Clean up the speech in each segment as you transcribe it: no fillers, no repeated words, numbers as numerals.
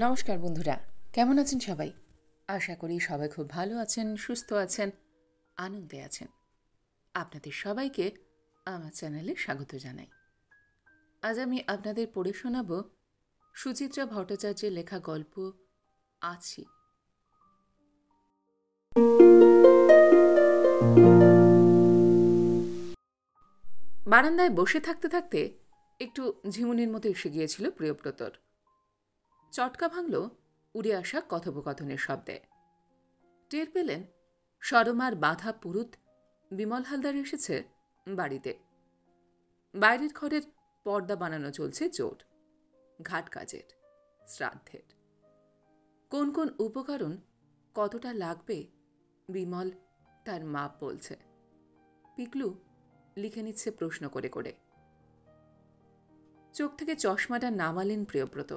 নমস্কার বন্ধুরা, কেমন আছেন সবাই? আশা করি সবাই খুব ভালো আছেন, সুস্থ আছেন, আনন্দে আছেন। আপনাদের সবাইকে আমার চ্যানেলে স্বাগত জানাই। আজ আমি আপনাদের পড়ে শোনাব সুচিত্রা ভট্টাচার্যের লেখা গল্প আছি। বারান্দায় বসে থাকতে থাকতে একটু ঝিমুনির মতো এসে গিয়েছিল প্রিয়ব্রতর। চটকা ভাঙল উড়ে আসা কথোপকথনের শব্দে। টের পেলেন সরমার বাঁধা পুরুত বিমল হালদার এসেছে বাড়িতে। বাইরের ঘরের পর্দা বানানো চলছে জোর, ঘাট কাজের, শ্রাদ্ধের। কোন কোন উপকরণ কতটা লাগবে বিমল তার মাপ বলছে। পিকলু লিখে নিচ্ছে প্রশ্ন করে করে। চোখ থেকে চশমাটা নামালেন প্রিয়ব্রত,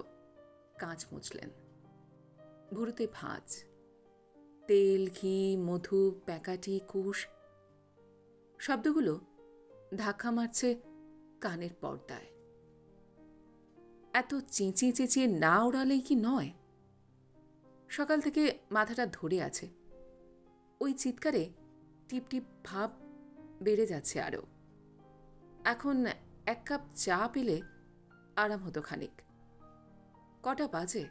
কাঁচ মুছলেন। ভুরুতে ভাঁজ, তেল, ঘি, মধু, প্যাকাটি, কুশ, শব্দগুলো ধাক্কা মারছে কানের পর্দায়। এত চেঁচিয়ে চেঁচিয়ে না ওড়ালেই কি নয়? সকাল থেকে মাথাটা ধরে আছে। ওই চিৎকারে টিপ টিপ ভাব বেড়ে যাচ্ছে আরও। এখন এক কাপ চা পেলে আরাম হতো খানিক। কটা বাজে?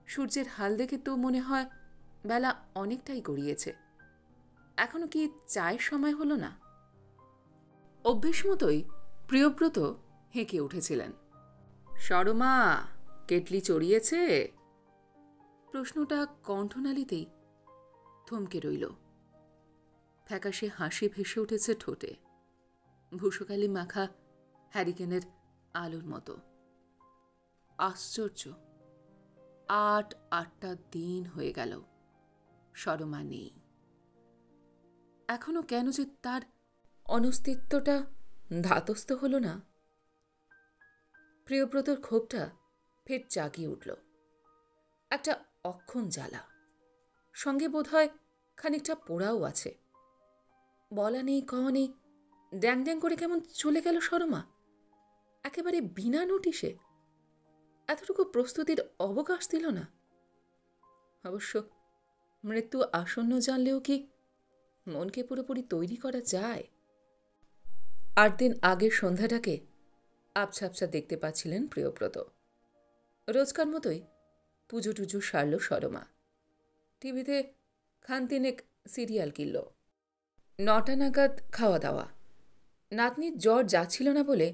সূর্যের হাল দেখে তো মনে হয় বেলা অনেকটাই গড়িয়েছে। এখনো কি চায়ের সময় হলো না? অভ্যেস মতোই প্রিয়ব্রত হেঁকে উঠেছিলেন। সরমা, কেটলি চড়িয়েছে? প্রশ্নটা কণ্ঠনালীতেই থমকে রইল। ফ্যাকাশে হাসি ভেসে উঠেছে ঠোঁটে, ভূষকালি মাখা হ্যারিকেনের আলোর মতো। আশ্চর্য, ৮-৮টা দিন হয়ে গেল, সরমা নেই। এখনো কেন যে তার অনস্তিত্বটা ধাতস্থ হল না। প্রিয়ব্রতর ক্ষোভটা ফের জাগিয়ে উঠল। একটা অক্ষণ জ্বালা, সঙ্গে বোধহয় খানিকটা পোড়াও আছে। বলা নেই কওয়া নেই, ড্যাং ড্যাং করে কেমন চলে গেল সরমা, একেবারে বিনা নোটিশে। এতটুকু প্রস্তুতির অবকাশ দিল না। অবশ্য মৃত্যু আসন্ন জানলেও কি মনকে পুরোপুরি তৈরি করা যায়? ৮ দিন আগের সন্ধ্যাটাকে আবছা আবছা দেখতে পাচ্ছিলেন প্রিয়ব্রত। রোজকার মতোই পুজো টুজো সারল সরমা। টিভিতে খানতিনেক সিরিয়াল কিনল। ৯টা নাগাদ খাওয়া দাওয়া। নাতনির জ্বর যাচ্ছিল না বলে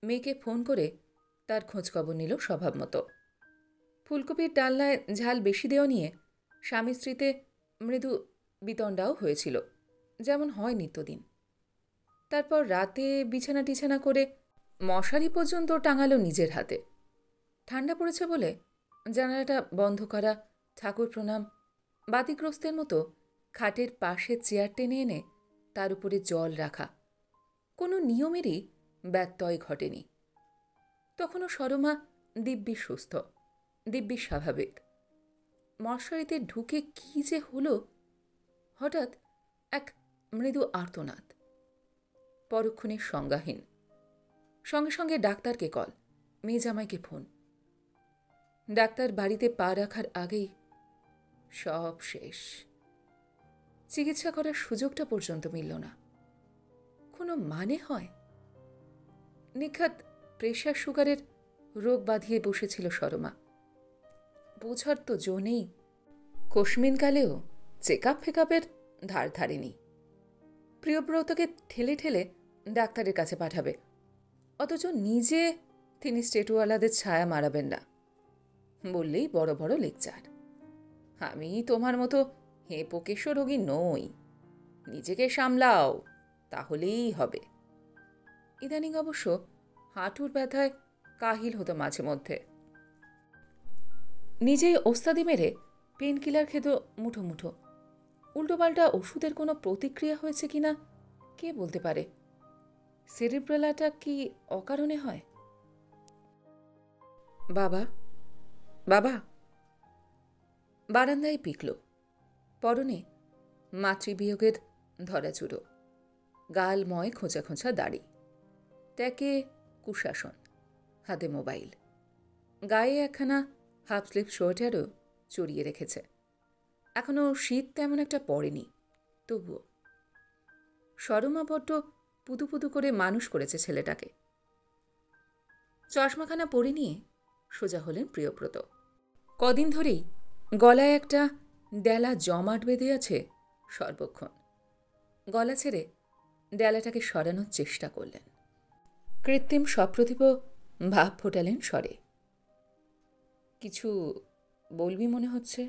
মেয়েকে ফোন করে তার খোঁজখবর নিল স্বভাব মতো। ফুলকপির ডালনায় ঝাল বেশি দেওয়া নিয়ে স্বামী স্ত্রীতে মৃদু বিতণ্ডাও হয়েছিল, যেমন হয় নিত্যদিন। তারপর রাতে বিছানা টিছানা করে মশারি পর্যন্ত টাঙালো নিজের হাতে। ঠান্ডা পড়েছে বলে জানালাটা বন্ধ করা, ঠাকুর প্রণাম, বাতিগ্রস্তের মতো খাটের পাশে চেয়ার টেনে এনে তার উপরে জল রাখা। কোনো নিয়মেরই ব্যত্যয় ঘটেনি। তখনও সরমা দিব্যি সুস্থ, দিব্যি স্বাভাবিক। মশারিতে ঢুকে কি যে হলো, হঠাৎ এক মৃদু আর্তনাদ, পরক্ষণে সংজ্ঞাহীন। সঙ্গে সঙ্গে ডাক্তারকে কল, মেয়ে জামাইকে ফোন। ডাক্তার বাড়িতে পা রাখার আগেই সব শেষ। চিকিৎসা করার সুযোগটা পর্যন্ত মিলল না। কোনো মানে হয়? নিখাত প্রেশার সুগারের রোগ বাঁধিয়ে বসেছিল সরমা। বোঝার তো জো নেই। কোশমিনকালেও চেকআপ ফেকআপের ধার ধারেনি। প্রিয়ব্রতকে ঠেলে ঠেলে ডাক্তারের কাছে পাঠাবে, অথচ নিজে তিনি স্টেটওয়ালাদের ছায়া মারাবেন না। বললেই বড় বড় লেকচার। আমি তোমার মতো হেঁপোকেশ রোগী নই, নিজেকে সামলাও, তাহলেই হবে। ইদানিং অবশ্য হাঁটুর ব্যথায় কাহিল হতো মাঝে মধ্যে। নিজেই ওস্তাদি মেরে পেন কিলার খেত মুঠো মুঠো। উল্টোপাল্টা ওষুধের কোনো প্রতিক্রিয়া হয়েছে কিনা কে বলতে পারে। সেরিব্রাল অ্যাটাক কি অকারণে হয়? বাবা, বাবা। বারান্দায় পিকল, পরনে মাতৃবিয়োগের ধরাচুরো, গালময় খোঁচা খোঁচা দাড়ি, ট্যাকে কুশাসন, হাতে মোবাইল, গায়ে একখানা হাফ স্লিভ সোয়েটারও চড়িয়ে রেখেছে। এখনও শীত তেমন একটা পড়েনি, তবুও সরমা বড্ড পুদু পুদু করে মানুষ করেছে ছেলেটাকে। চশমাখানা পরে নিয়ে সোজা হলেন প্রিয়ব্রত। কদিন ধরেই গলায় একটা ডেলা জমাট বেঁধে আছে সর্বক্ষণ। গলা ছেড়ে ডেলাটাকে সরানোর চেষ্টা করলেন। কৃত্রিম সপ্রতিভ ভাব ফোটালেন স্বরে। কিছু বলবি মনে হচ্ছে?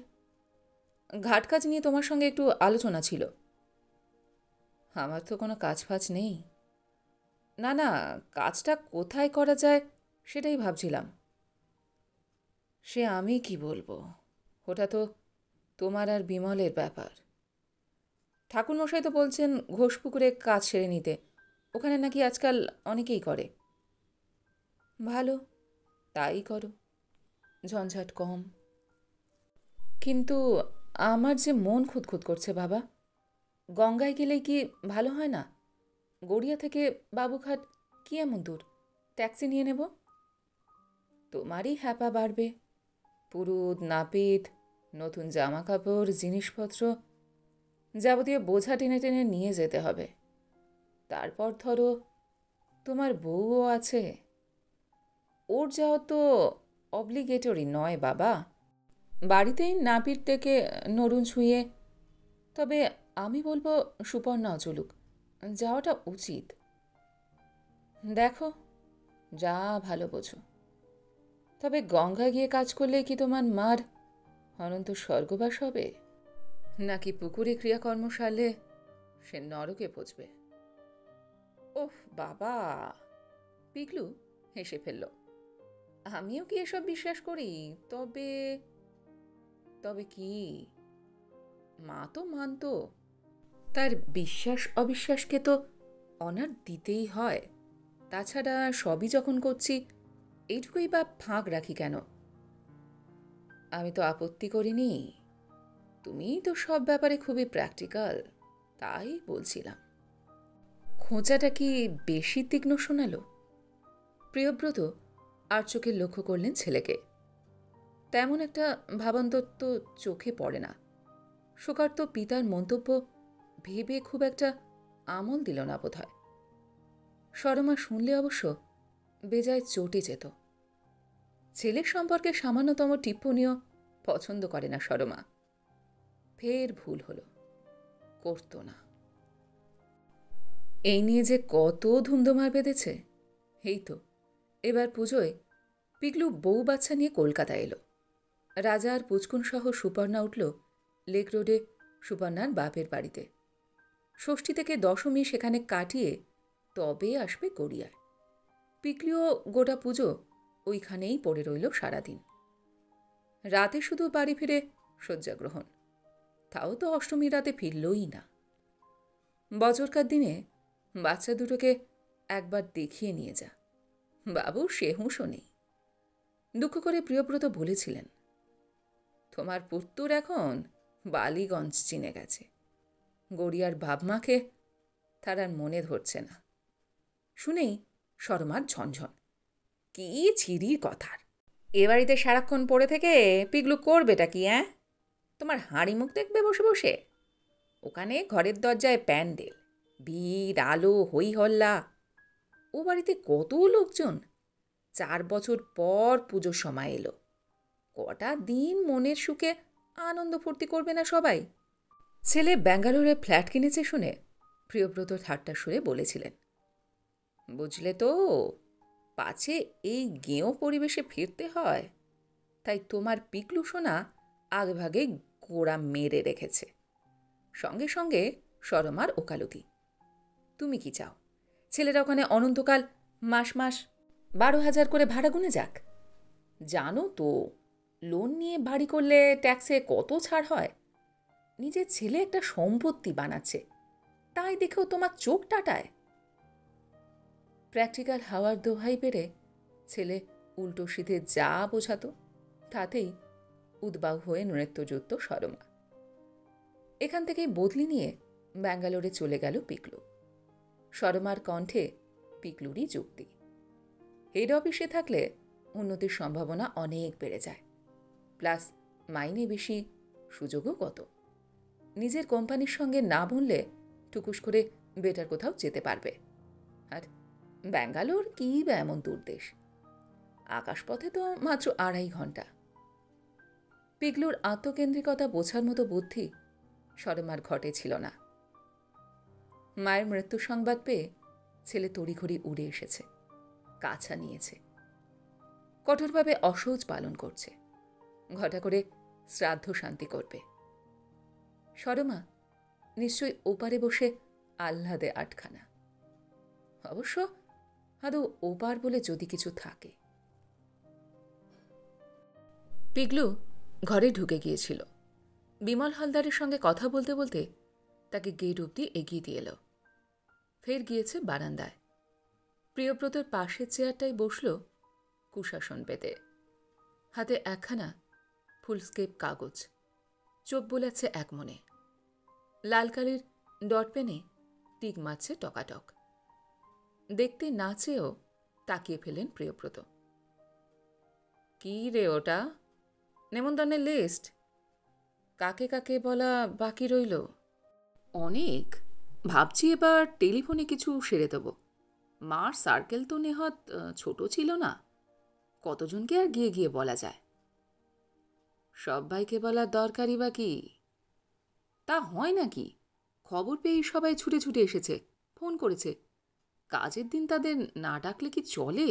ঘাটকাজ নিয়ে তোমার সঙ্গে একটু আলোচনা ছিল। আমার তো কোনো কাজ ফাজ নেই। না না, কাজটা কোথায় করা যায় সেটাই ভাবছিলাম। সে আমি কি বলবো, ওটা তো তোমার আর বিমলের ব্যাপার। ঠাকুরমশাই তো বলছেন ঘোষপুকুরে কাজ সেরে নিতে, ওখানে নাকি আজকাল অনেকেই করে। ভালো, তাই করো, ঝঞ্ঝাট কম। কিন্তু আমার যে মন খুঁতখুত করছে বাবা। গঙ্গায় গেলেই কি ভালো হয় না? গড়িয়া থেকে বাবুঘাট কি এমন দূর? ট্যাক্সি নিয়ে নেব। তোমারই হ্যাপা বাড়বে। পুরুত নাপিত, নতুন জামা কাপড়, জিনিসপত্র, যাবতীয় বোঝা টেনে টেনে নিয়ে যেতে হবে। তারপর ধরো তোমার বউও আছে। ওর যাওয়া তো অব্লিগেটরি নয় বাবা। বাড়িতেই নাপিত থেকে নড়ুন ছুঁয়ে। তবে আমি বলবো সুপর্ণাও চলুক, যাওয়াটা উচিত। দেখো, যা ভালো বোঝো। তবে গঙ্গা গিয়ে কাজ করলে কি তোমার মার অনন্ত স্বর্গবাস হবে, নাকি পুকুরে ক্রিয়াকর্ম সারলে সে নরকে পচবে? ওহ বাবা! পিকলু হেসে ফেলল। আমিও কি এসব বিশ্বাস করি? তবে তবে কি? মা তো মানত। তার বিশ্বাস অবিশ্বাসকে তো অনার দিতেই হয়। তাছাড়া সবই যখন করছি, এইটুকুই বা ফাঁক রাখি কেন? আমি তো আপত্তি করিনি। তুমিই তো সব ব্যাপারে খুবই প্র্যাকটিক্যাল, তাই বলছিলাম। খোঁচাটা কি বেশি তীক্ষ্ণ শোনাল? প্রিয়ব্রত আর চোখে লক্ষ্য করলেন ছেলেকে। তেমন একটা ভাবান্তর তো চোখে পড়ে না। শোকার্ত পিতার মন্তব্য ভেবে খুব একটা আমল দিল না বোধ হয়। সরমা শুনলে অবশ্য বেজায় চটে যেত। ছেলের সম্পর্কে সামান্যতম টিপ্পণীও পছন্দ করে না সরমা। ফের ভুল হলো, করত না। এই নিয়ে যে কত ধুমধুমার বেঁধেছে। এই তো এবার পুজোয় পিগলু বউ বাচ্চা নিয়ে কলকাতা এলো। রাজা আর পুচকুন সহ সুপর্ণা উঠল লেক রোডে সুপর্ণার বাপের বাড়িতে। ষষ্ঠী থেকে দশমী সেখানে কাটিয়ে তবে আসবে গড়িয়ায়। পিকলুও গোটা পুজো ওইখানেই পড়ে রইল সারাদিন। রাতে শুধু বাড়ি ফিরে শয্যাগ্রহণ। তাও তো অষ্টমী রাতে ফিরলই না। বছরকার দিনে বাচ্চা দুটোকে একবার দেখিয়ে নিয়ে যা। বাবুর সে হুঁশও নেই। দুঃখ করে প্রিয়ব্রত বলেছিলেন, তোমার পুত্তুর এখন বালিগঞ্জ চিনে গেছে। গড়িয়ার বাপমাকে তার আর মনে ধরছে না। শুনেই সরমার ঝনঝন। কি ছিরির কথার! এ বাড়িতে সারাক্ষণ পড়ে থেকে পিগলু করবেটা কি? তোমার হাঁড়ি মুখ দেখবে বসে বসে? ওখানে ঘরের দরজায় প্যান্ডেল, ভিড়, আলো, হই হল্লা। ও বাড়িতে কত লোকজন। 4 বছর পর পুজোর সময় এলো। কটা দিন মনের সুখে আনন্দ ফুর্তি করবে না সবাই? ছেলে ব্যাঙ্গালোরে ফ্ল্যাট কিনেছে শুনে প্রিয়ব্রত ঠাট্টা সুরে বলেছিলেন, বুঝলে তো, পাছে এই গেঁয়ো পরিবেশে ফিরতে হয়। তাই তোমার পিকলু সোনা আগভাগে গোড়া মেরে রেখেছে। সঙ্গে সঙ্গে সরমার ওকালতি। তুমি কি চাও ছেলেরা ওখানে অনন্তকাল মাস মাস 12,000 করে ভাড়া গুনে যাক? জানো তো লোন নিয়ে বাড়ি করলে ট্যাক্সে কত ছাড় হয়। নিজের ছেলে একটা সম্পত্তি বানাচ্ছে, তাই দেখেও তোমার চোখ টাটায়। প্র্যাকটিক্যাল হাওয়ার দোহাই পেরে ছেলে উল্টো সিধে যা বোঝাতো তাতেই উদ্বাউ হয়ে নৃত্য জুড়ত সরমা। এখান থেকেই বদলি নিয়ে ব্যাঙ্গালোরে চলে গেল পিকলু। সরমার কণ্ঠে পিকলুরই যুক্তি। হেড অফিসে থাকলে উন্নতির সম্ভাবনা অনেক বেড়ে যায়। প্লাস মাইনে বেশি, সুযোগও কত। নিজের কোম্পানির সঙ্গে না বললে টুকুস করে বেটার কোথাও যেতে পারবে। আর ব্যাঙ্গালোর কী বা এমন দূর দেশ, আকাশপথে তো মাত্র 2.5 ঘন্টা। পিগলুর আত্মকেন্দ্রিকতা বোঝার মতো বুদ্ধি সরমার ঘটে ছিল না। মায়ের মৃত্যু সংবাদ পেয়ে ছেলে তড়িঘড়ি উড়ে এসেছে, কাছা নিয়েছে, কঠোরভাবে অসহজ পালন করছে, ঘটা করে শ্রাদ্ধ শান্তি করবে। সরমা নিশ্চয়ই ওপারে বসে আহ্লাদে আটখানা। অবশ্য আদৌ ওপার বলে যদি কিছু থাকে। পিগলু ঘরে ঢুকে গিয়েছিল। বিমল হালদারের সঙ্গে কথা বলতে বলতে তাকে গেট অবধি এগিয়ে দিয়ে এলো। ফের গিয়েছে বারান্দায়। প্রিয়ব্রতর পাশের চেয়ারটায় বসল কুশাসন পেতে, হাতে একখানা ফুলস্কেপ কাগজ, চোখ বোলাচ্ছে এক মনে। লাল কালির ডট পেনে টিক মারছে টকাটক। দেখতে না চেয়েও তাকিয়ে ফেলেন প্রিয়ব্রত। কি রে ওটা? নেমন্তন্নের লিস্ট? কাকে কাকে বলা বাকি রইল? অনেক। ভাবছি এবার টেলিফোনে কিছু সেরে দেব। মার সার্কেল তো নেহাত ছোট ছিল না, কতজনকে আর গিয়ে গিয়ে বলা যায়? সবাইকে বলার দরকারই বা কি? তা হয় নাকি? খবর পেয়ে সবাই ছুটে ছুটে এসেছে, ফোন করেছে। কাজের দিন তাদের না ডাকলে কি চলে?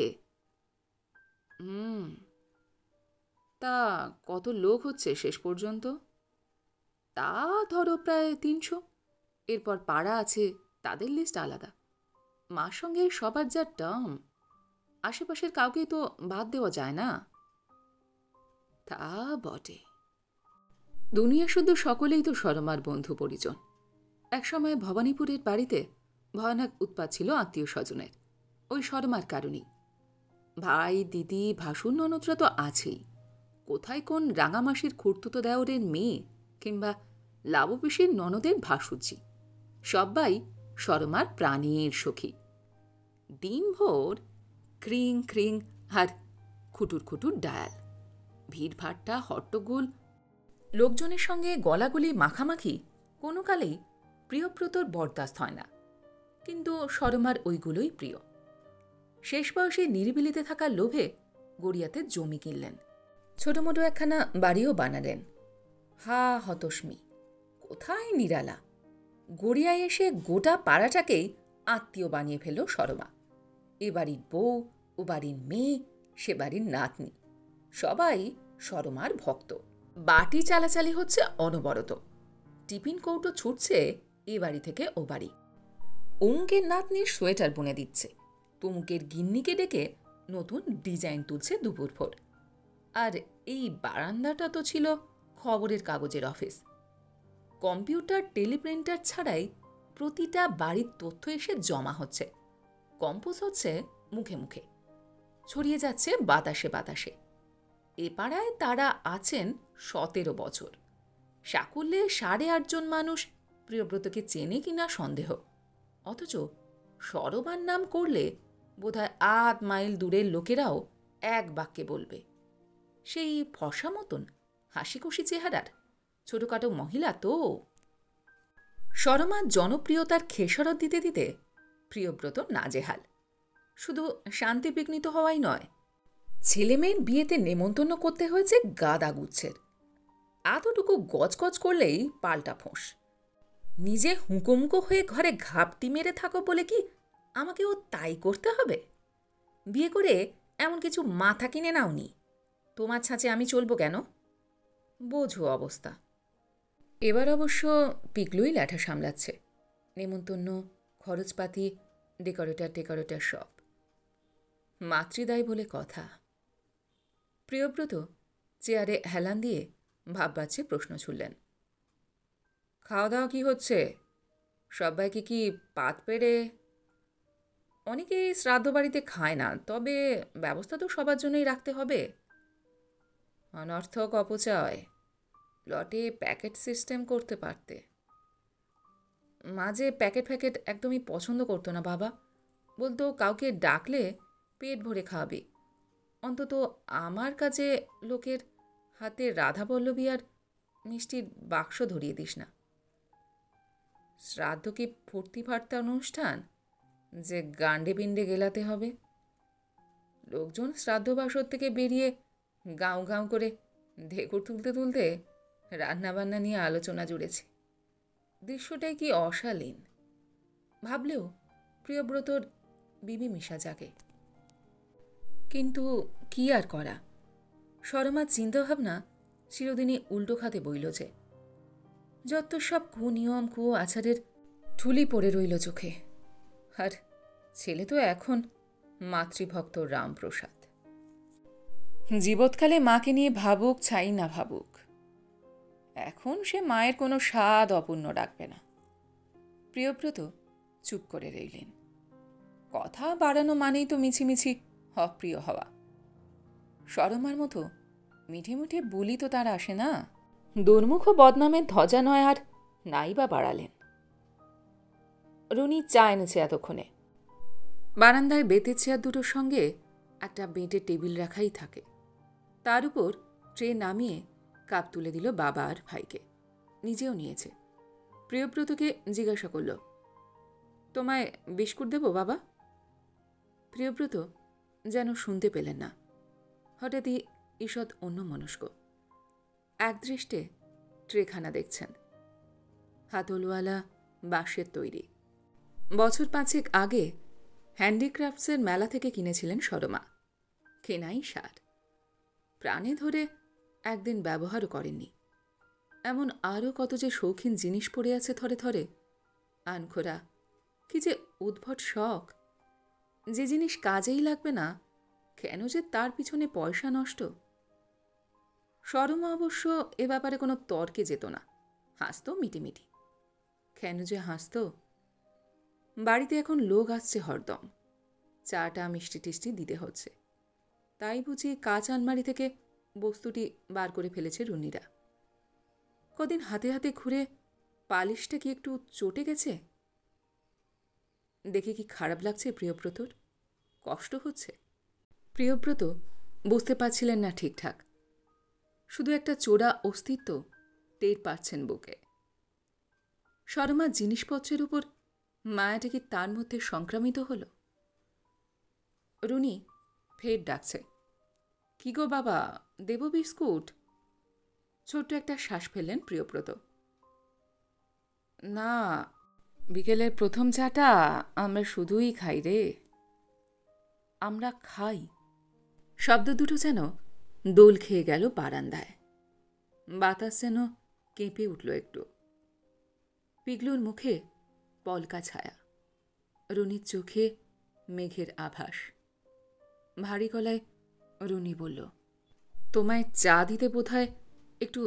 তা কত লোক হচ্ছে শেষ পর্যন্ত? তা ধরো প্রায় 300। এরপর পাড়া আছে, তাদের লিস্ট আলাদা। মার সঙ্গে সবার যা টার্ম, আশেপাশের কাউকেই তো বাদ দেওয়া যায় না। তা বটে। দুনিয়া শুধু সকলেই তো সরমার বন্ধু পরিজন। একসময় ভবানীপুরের বাড়িতে ভয়ানক উৎপাত ছিল আত্মীয় স্বজনের, ওই সরমার কারণেই। ভাই, দিদি, ভাসুর, ননদরা তো আছেই। কোথায় কোন রাঙামাসির খুড়তুতো দেওরের মেয়ে কিংবা লাবপিসির ননদের ভাসুজি, সবাই সরমার প্রাণের সখী। দিনভর ক্রিং ক্রিং আর খুটুর খুটুর ডায়াল, ভিড়ভাট্টা, হট্টগোল, লোকজনের সঙ্গে গলাগলি মাখামাখি কোনো কালেই প্রিয়ব্রতর বরদাস্ত হয় না। কিন্তু সরমার ওইগুলোই প্রিয়। শেষ বয়সে নিরিবিলিতে থাকার লোভে গড়িয়াতে জমি কিনলেন, ছোটমোটো একখানা বাড়িও বানালেন। হা হতস্মি, কোথায় নিরালা! গড়িয়ায় এসে গোটা পাড়াটাকেই আত্মীয় বানিয়ে ফেলল সরমা। এ বাড়ির বউ, ও বাড়ির মেয়ে, সে বাড়ির নাতনি, সবাই সরমার ভক্ত। বাটি চালাচালি হচ্ছে অনবরত। টিফিন কৌটো ছুটছে এ বাড়ি থেকে ও বাড়ি। অমুকের নাতনির সোয়েটার বুনে দিচ্ছে, তমুকের গিন্নিকে ডেকে নতুন ডিজাইন তুলছে দুপুরভর। আর এই বারান্দাটা তো ছিল খবরের কাগজের অফিস। কম্পিউটার, টেলিপ্রিন্টার ছাড়াই প্রতিটা বাড়ির তথ্য এসে জমা হচ্ছে, কম্পোজ হচ্ছে মুখে মুখে, ছড়িয়ে যাচ্ছে বাতাসে বাতাসে। এ পাড়ায় তারা আছেন 17 বছর। সাকুল্যে 8.5 জন মানুষ প্রিয়ব্রতকে চেনে কিনা সন্দেহ। অথচ সরমার নাম করলে বোধহয় 8 মাইল দূরের লোকেরাও এক বাক্যে বলবে, সেই ফসা মতন হাসিখুশি চেহারার ছোটখাটো মহিলা তো। সরমার জনপ্রিয়তার খেসারত দিতে দিতে প্রিয়ব্রত নাজেহাল। শুধু শান্তি বিঘ্নিত হওয়াই নয়, ছেলেমেয়ের বিয়েতে নেমন্তন্ন করতে হয়েছে গাদাগুচ্ছের। এতটুকু গজগজ করলেই পাল্টা ফোঁস। নিজে হুঁকোমুকো হয়ে ঘরে ঘাপটি মেরে থাকো বলে কি আমাকেও তাই করতে হবে? বিয়ে করে এমন কিছু মাথা কিনে নাওনি, তোমার ছাঁচে আমি চলবো কেন? বোঝো অবস্থা। এবার অবশ্য পিগলুই ল্যাঠা সামলাচ্ছে। নেমন্তন্ন, খরচপাতি, ডেকোরেটর সব। মাতৃদায় বলে কথা। প্রিয়ব্রত চেয়ারে হেলান দিয়ে ভাববাচ্ছে প্রশ্ন ছুড়লেন। খাওয়া দাওয়া কি হচ্ছে? সবাইকে কি পাত পেড়ে? অনেকেই শ্রাদ্ধ বাড়িতে খায় না, তবে ব্যবস্থা তো সবার জন্যই রাখতে হবে। অনর্থক অপচয়, লটে প্যাকেট সিস্টেম করতে পারতে। মাঝে প্যাকেট ফ্যাকেট একদমই পছন্দ করতো না বাবা, বলতো কাউকে ডাকলে পেট ভরে খাওয়াবে, অন্তত আমার কাছে লোকের হাতে রাধাবল্লভী আর মিষ্টির বাক্স ধরিয়ে দিস না। শ্রাদ্ধ কি ফুর্তি ফার্তা অনুষ্ঠান যে গান্ডে পিণ্ডে গেলাতে হবে? লোকজন শ্রাদ্ধ বাসর থেকে বেরিয়ে গাঁও গাঁও করে ঢেকুর তুলতে তুলতে রান্নাবান্না নিয়ে আলোচনা জুড়েছে। দৃশ্যটাই কি অশালীন ভাবলেও প্রিয়ব্রতর বিবি মিশা জাগে। কিন্তু কি আর করা, সরমার চিন্তাভাবনা চিরদিনই উল্টো খাতে বইল যে। যত সব কুনিয়ম কু আচারের ঠুলি পড়ে রইল চোখে। আর ছেলে তো এখন মাতৃভক্ত রামপ্রসাদ। জীবৎকালে মাকে নিয়ে ভাবুক ছাই না ভাবুক, এখন সে মায়ের কোনো স্বাদ অপূর্ণ রাখবে না। প্রিয়ব্রত চুপ করে রইলেন। কথা বাড়ানো মানেই তো মিছিমিছি অপ্রিয় হওয়া। সরমার মতো মিঠে মিঠে বুলি তো তার আসে না। দুর্মুখ বদনামের ধ্বজা নয় আর নাই বা বাড়ালেন। রুনি চা এনেছে এতক্ষণে। বারান্দায় বেতের চেয়ার দুটোর সঙ্গে একটা বেঁটের টেবিল রাখাই থাকে। তার উপর ট্রে নামিয়ে কাপ তুলে দিল বাবা আর ভাইকে, নিজেও নিয়েছে। প্রিয়ব্রতকে জিজ্ঞাসা করল, তোমায় বিস্কুট দেব বাবা? প্রিয়ব্রত যেন শুনতে পেলেন না। হঠাৎই ঈষৎ অন্যমনস্ক। একদৃষ্টে ট্রেখানা দেখছেন। হাতলওয়ালা বাঁশের তৈরি। বছর 5 আগে হ্যান্ডিক্রাফটসের মেলা থেকে কিনেছিলেন সরমা। কেনাই সার। প্রাণে ধরে একদিন ব্যবহারও করেননি। এমন আরও কত যে শৌখিন জিনিস পড়ে আছে থরে থরে। আনখোরা কি যে উদ্ভট শখ। যে জিনিস কাজেই লাগবে না, কেন যে তার পিছনে পয়সা নষ্ট। সরমা অবশ্য এ ব্যাপারে কোনো তর্কে যেত না, হাসত মিটিমিটি। কেন যে হাসত। বাড়িতে এখন লোক আসছে হরদম, চাটা মিষ্টি টিষ্টি দিতে হচ্ছে। তাই বুঝি কাঁচ আলমারি থেকে বস্তুটি বার করে ফেলেছে রুনিরা। কদিন হাতে হাতে ঘুরে পালিশটা কি একটু চটে গেছে? দেখে কি খারাপ লাগছে প্রিয়ব্রতর? কষ্ট হচ্ছে? প্রিয়ব্রত বুঝতে পারছিলেন না ঠিকঠাক। শুধু একটা চোরা অস্তিত্ব টের পাচ্ছেন বুকে। সরমার জিনিসপত্রের উপর মায়াটা কি তার মধ্যে সংক্রামিত হল? রুনি ফের ডাকছে, কি গো বাবা, দেব বিস্কুট? ছোট্ট একটা শ্বাস ফেললেন প্রিয়ব্রত। না, বিকেলের প্রথম চাটা আমরা শুধুই খাই রে। আমরা খাই শব্দ দুটো যেন দোল খেয়ে গেল বারান্দায়। বাতাস যেন কেঁপে উঠল একটু। পিগলুর মুখে পলকা ছায়া, রুনির চোখে মেঘের আভাস। ভারী গলায় রুনি বলল, তোমায় চা দিতে বোধহয় একটু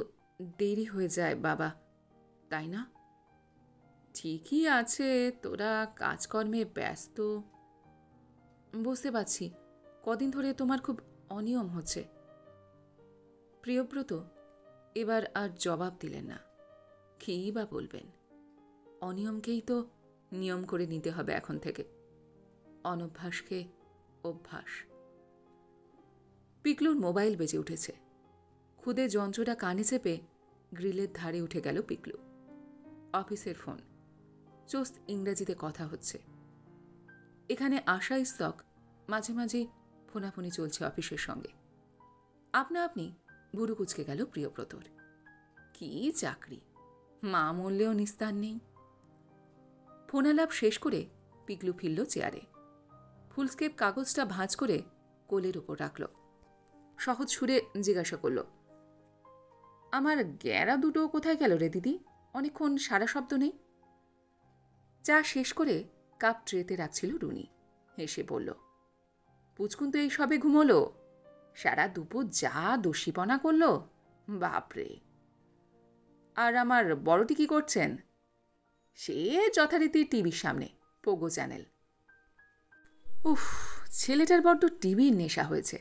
দেরি হয়ে যায় বাবা, তাই না? ঠিকই আছে, তোরা কাজকর্মে ব্যস্ত। বুঝতে পারছি, কদিন ধরে তোমার খুব অনিয়ম হচ্ছে। প্রিয়ব্রত এবার আর জবাব দিলেন না। কী বা বলবেন? অনিয়মকেই তো নিয়ম করে নিতে হবে এখন থেকে। অনভ্যাসকে অভ্যাস। পিকলুর মোবাইল বেজে উঠেছে। খুদে যন্ত্রটা কানে চেপে গ্রিলের ধারে উঠে গেল পিকলু। অফিসের ফোন। চোস্ত ইংরেজিতে কথা হচ্ছে। এখানে আশা স্তক মাঝে মাঝে ফোনাফোনি চলছে অফিসের সঙ্গে। আপনা আপনি ভুরু কুচকে গেল প্রিয়ব্রতর। কি চাকরি, মা মরলেও নিস্তার নেই। ফোনালাপ শেষ করে পিকলু ফিরল চেয়ারে। ফুলস্কেপ কাগজটা ভাঁজ করে কোলের ওপর রাখল। সহজ সুরে জিজ্ঞাসা করল, আমার গ্যারা দুটো কোথায় গেল রে দিদি? অনেকক্ষণ সারা শব্দ নেই। চা শেষ করে কাপ ট্রেতে রাখছিল রুনি। হেসে বলল, পুচকুন তো এই সবে ঘুমোলো। সারা দুপুর যা দস্যিপনা করল, বাপরে। আর আমার বড়টি কি করছেন? সে যথারীতি টিভির সামনে, পোগো চ্যানেল। উফ, ছেলেটার বড্ড টিভির নেশা হয়েছে।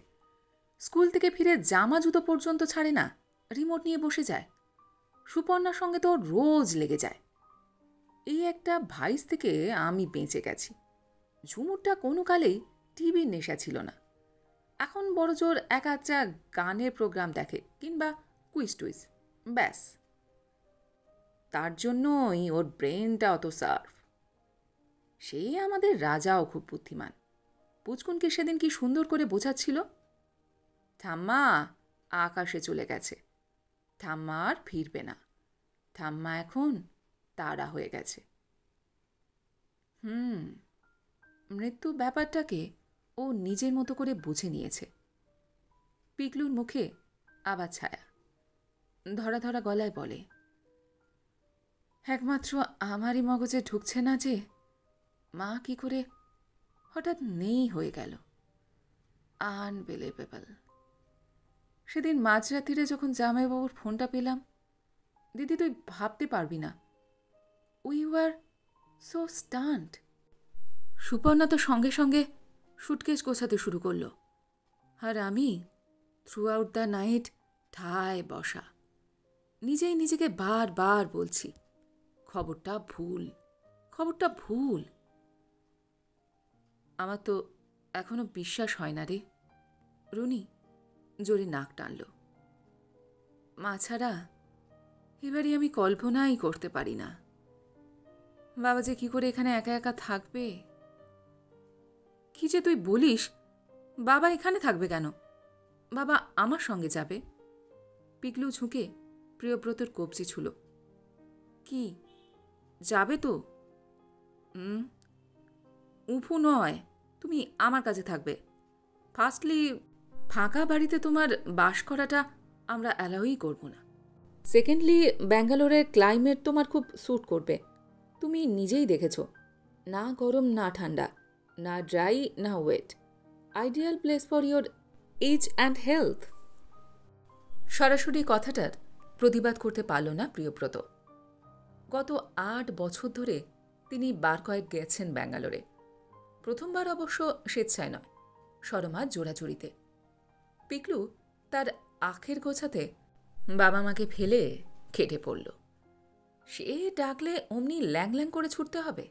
স্কুল থেকে ফিরে জামা জুতো পর্যন্ত ছাড়ে না, রিমোট নিয়ে বসে যায়। সুপর্ণার সঙ্গে তো রোজ লেগে যায়। এই একটা ভাইস থেকে আমি বেঁচে গেছি। ঝুমুরটা কোনো কালেই টিভির নেশা ছিল না। এখন বড় জোর এক আধটা গানের প্রোগ্রাম দেখে, কিংবা কুইজ টুইজ, ব্যাস। তার জন্যই ওর ব্রেনটা অত সার্ভ। সে আমাদের রাজাও খুব বুদ্ধিমান। পুচকুনকে সেদিন কি সুন্দর করে বোঝাচ্ছিল, ঠাম্মা আকাশে চলে গেছে, ঠাম্মা আর ফিরবে না, ঠাম্মা এখন তারা হয়ে গেছে। মৃত্যু ব্যাপারটাকে ও নিজের মতো করে বুঝে নিয়েছে। পিকলুর মুখে আবার ছায়া, ধরা ধরা গলায় বলে, একমাত্র আমারই মগজে ঢুকছে না যে মা কি করে হঠাৎ নেই হয়ে গেল। আনবিলিভেবল। সেদিন মাঝরাত্রিরে যখন জামাইবাবুর ফোনটা পেলাম, দিদি তুই ভাবতে পারবি না, we were so stunned. Suparna তো সঙ্গে সঙ্গে সুটকেস গোছাতে শুরু করলো, আর আমি থ্রু আউট দ্য নাইট ঠায় বসা, নিজেই নিজেকে বারবার বলছি, খবরটা ভুল, খবরটা ভুল। আমার তো এখনো বিশ্বাস হয় না রে। রুনি জোরে নাক টানল। মা ছাড়া এবারই আমি কল্পনাই করতে পারি না বাবা যে কি করে এখানে একা একা থাকবে। কি যে তুই বলিস, বাবা এখানে থাকবে কেন? বাবা আমার সঙ্গে যাবে। পিকলু ঝুঁকে প্রিয়ব্রতর কবজি ছুল। কি যাবে তো? উফু নয়, তুমি আমার কাছে থাকবে। ফার্স্টলি ফাঁকা বাড়িতে তোমার বাস করাটা আমরা অ্যালাউই করব না। সেকেন্ডলি ব্যাঙ্গালোরের ক্লাইমেট তোমার খুব স্যুট করবে। তুমি নিজেই দেখেছ, না গরম না ঠান্ডা, না ড্রাই না wet, ideal place for your age and health. সরাসরি কথাটার প্রতিবাদ করতে পারল না প্রিয়ব্রত। গত 8 বছর ধরে তিনি বার কয়েক গেছেন ব্যাঙ্গালোরে। প্রথমবার অবশ্য স্বেচ্ছায় নয়, সরমার জোড়াজুড়িতে। পিকলু তার আখের গোছাতে বাবা মাকে ফেলে কেটে পড়ল। সে ডাকলে অমনি ল্যাং ল্যাং করে ছুটতে হবে।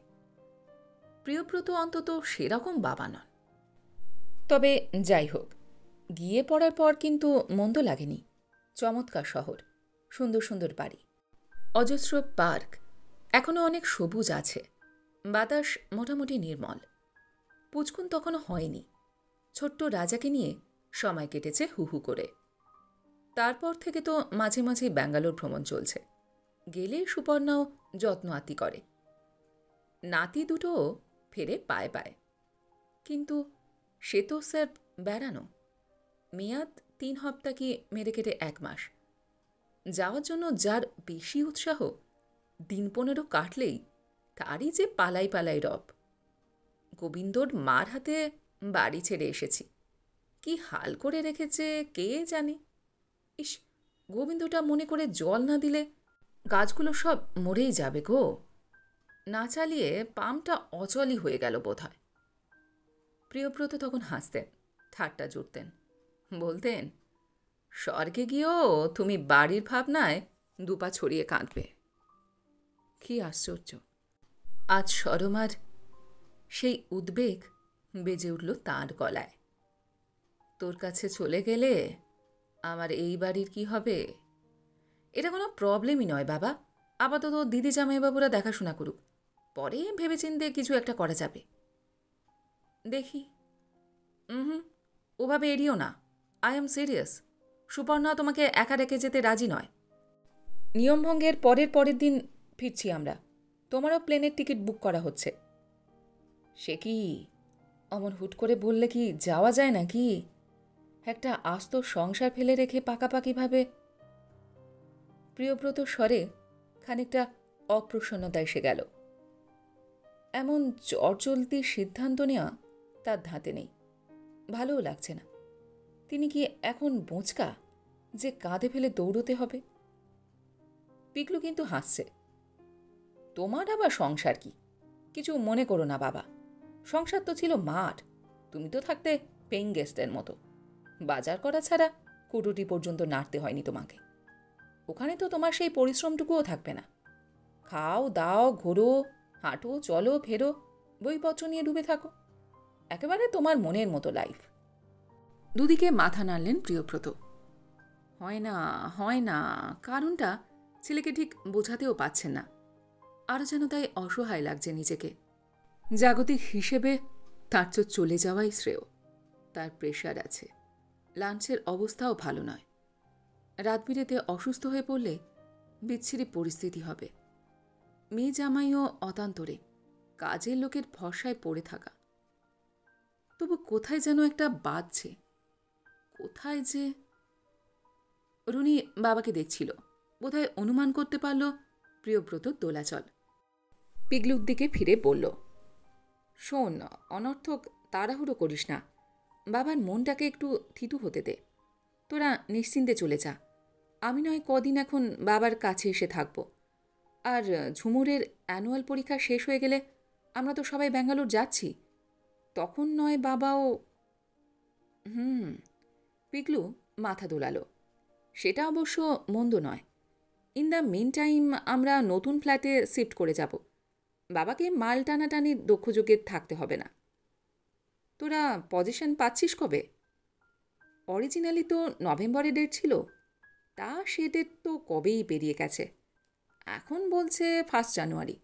প্রিয়ব্রত অন্তত সেরকম বাবা নন। তবে যাই হোক, গিয়ে পড়ার পর কিন্তু মন্দ লাগেনি। চমৎকার শহর, সুন্দর সুন্দর বাড়ি, অজস্র পার্ক, এখনও অনেক সবুজ আছে, বাতাস মোটামুটি নির্মল। পুচকুন তখনও হয়নি। ছোট্ট রাজাকে নিয়ে সময় কেটেছে হু হু করে। তারপর থেকে তো মাঝে মাঝেই ব্যাঙ্গালোর ভ্রমণ চলছে। গেলে সুপর্ণাও যত্ন আত্তি করে। নাতি দুটোও ফেরে পায়ে পায়ে। কিন্তু সে তো স্যার বেড়ানো, মেয়াদ 3 হপ্তা কি মেরে কেটে 1 মাস। যাওয়ার জন্য যার বেশি উৎসাহ, দিন 15 কাটলেই তারই যে পালাই পালাই রব। গোবিন্দর মার হাতে বাড়ি ছেড়ে এসেছি, কি হাল করে রেখেছে কে জানে। ইস, গোবিন্দটা মনে করে জল না দিলে গাছগুলো সব মরেই যাবে গো। না চালিয়ে পাম্পটা অচলই হয়ে গেল বোধহয়। প্রিয়ব্রত তখন হাসতেন, ঠাট্টা জুড়তেন, বলতেন, স্বর্গে গিয়েও তুমি বাড়ির ভাবনায় 2 পা ছড়িয়ে কাঁদবে। কি আশ্চর্য, আজ সরমার সেই উদ্বেগ বেজে উঠল তাঁর গলায়। তোর কাছে চলে গেলে আমার এই বাড়ির কি হবে? এটা কোনো প্রবলেমই নয় বাবা, আপাতত দিদি জামাইবাবুরা দেখাশোনা করুক, পরে ভেবেচিন্তে কিছু একটা করা যাবে। দেখি। ওভাবে এড়িও না, আই এম সিরিয়াস। সুপর্ণা তোমাকে একা রেখে যেতে রাজি নয়। নিয়মভঙ্গের পরের দিন ফিরছি আমরা, তোমারও প্লেনের টিকিট বুক করা হচ্ছে। সে কি অমন হুট করে বললে কি যাওয়া যায় নাকি? একটা আস্ত সংসার ফেলে রেখে পাকাপাকিভাবে। প্রিয়ব্রত স্বরে খানিকটা অপ্রসন্নতা এসে গেল। এমন চটজলদি সিদ্ধান্ত নেওয়া তার ধাতে নেই, ভালোও লাগছে না। তিনি কি এখন বোঁচকা যে কাঁধে ফেলে দৌড়তে হবে? পিকলু কিন্তু হাসছে। তোমার আবার সংসার কি? কিছু মনে করো না বাবা, সংসার তো ছিল মাঠ, তুমি তো থাকতে পেইং গেস্টের মতো। বাজার করা ছাড়া কুটুটি পর্যন্ত নাড়তে হয়নি তোমাকে। ওখানে তো তোমার সেই পরিশ্রমটুকুও থাকবে না। খাও দাও, ঘোরো, হাঁটো, চলো, ফেরো, বইপত্র নিয়ে ডুবে থাকো, একেবারে তোমার মনের মতো লাইফ। দুদিকে মাথা নাড়লেন প্রিয়ব্রত। হয় না, হয় না, কারণটা ছেলেকে ঠিক বোঝাতেও পারছেন না। আরও যেন তাই অসহায় লাগছে নিজেকে। জাগতিক হিসেবে তার তো চলে যাওয়াই শ্রেয়। তার প্রেশার আছে, লাঞ্চের অবস্থাও ভালো নয়। রাতবিরেতে অসুস্থ হয়ে পড়লে বিচ্ছিরি পরিস্থিতি হবে। মেয়ে জামাইও অতান্তরে, কাজের লোকের ভরসায় পড়ে থাকা। তবু কোথায় যেন একটা বাজছে, কোথায় যে। রুনি বাবাকে দেখছিল, বোধহয় অনুমান করতে পারল প্রিয়ব্রত দোলাচল। পিগলুর দিকে ফিরে বলল, শোন, অনর্থক তাড়াহুড়ো করিস না। বাবার মনটাকে একটু থিতু হতে দে। তোরা নিশ্চিন্তে চলে যা। আমি নয় কদিন এখন বাবার কাছে এসে থাকব। আর ঝুমুরের অ্যানুয়াল পরীক্ষা শেষ হয়ে গেলে আমরা তো সবাই ব্যাঙ্গালোর যাচ্ছি, তখন নয় বাবাও। পিগলু মাথা দোলালো। সেটা অবশ্য মন্দ নয়। ইন দ্য মিন টাইম আমরা নতুন ফ্ল্যাটে শিফট করে যাব। বাবাকে মাল টানাটানির দক্ষযুগে থাকতে হবে না। তোরা পজিশন পাচ্ছিস কবে? অরিজিনালি তো নভেম্বরে ডেট ছিল, তা সে ডেট তো কবেই পেরিয়ে গেছে। এখন বলছে 1 জানুয়ারি,